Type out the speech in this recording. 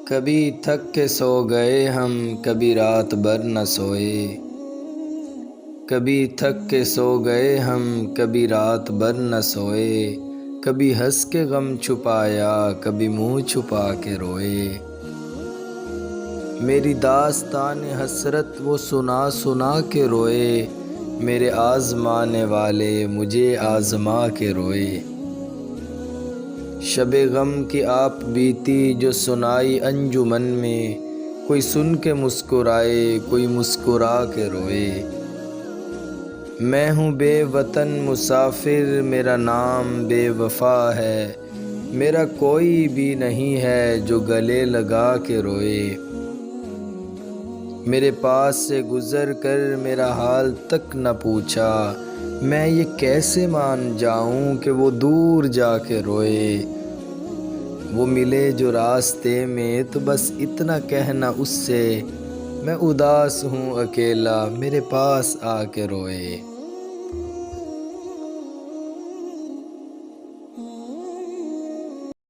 کبھی تھک کے سو گئے ہم، کبھی رات بھر نہ سوئے۔ کبھی تھک کے سو گئے ہم، کبھی رات بھر نہ سوئے۔ کبھی ہنس کے غم چھپایا، کبھی منہ چھپا کے روئے۔ میری داستان حسرت وہ سنا سنا کے روئے، میرے آزمانے والے مجھے آزما کے روئے۔ شب غم کی آپ بیتی جو سنائی انجمن میں، کوئی سن کے مسکرائے، کوئی مسکرا کے روئے۔ میں ہوں بے وطن مسافر، میرا نام بے وفا ہے، میرا کوئی بھی نہیں ہے جو گلے لگا کے روئے۔ میرے پاس سے گزر کر میرا حال تک نہ پوچھا، میں یہ کیسے مان جاؤں کہ وہ دور جا کے روئے۔ وہ ملے جو راستے میں تو بس اتنا کہنا اس سے، میں اداس ہوں اکیلا، میرے پاس آ کے روئے۔